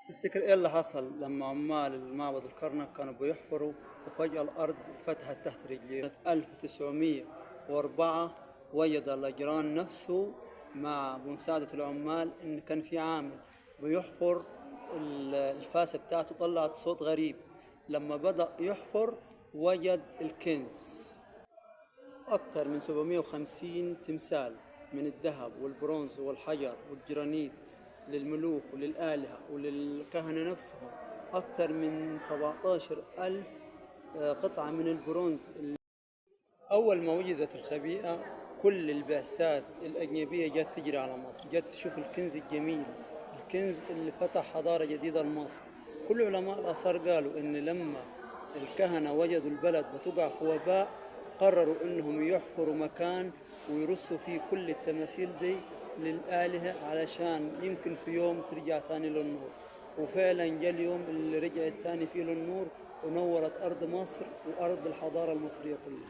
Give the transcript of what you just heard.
تفتكر ايه اللي حصل لما عمال المعبد الكرنك كانوا بيحفروا وفجأة الأرض اتفتحت تحت رجليهم؟ سنة 1904 وجد الأجران نفسه مع مساعدة العمال إن كان في عامل بيحفر الفاسة بتاعته طلعت صوت غريب. لما بدأ يحفر وجد الكنز، أكثر من 750 تمثال من الذهب والبرونز والحجر والجرانيت للملوك وللآلهة وللكهنة نفسهم. أكثر من 17 ألف قطعة من البرونز. أول ما وجدت الخبيئة كل البعثات الأجنبية جت تجري على مصر، جت تشوف الكنز الجميل، الكنز اللي فتح حضارة جديدة لمصر. كل علماء الآثار قالوا إن لما الكهنة وجدوا البلد بتقع في وباء، قرروا إنهم يحفروا مكان ويرصوا فيه كل التماثيل دي للآلهة علشان يمكن في يوم ترجع تاني للنور. وفعلا جاء اليوم اللي رجعت تاني فيه للنور ونورت أرض مصر وأرض الحضارة المصرية كلها.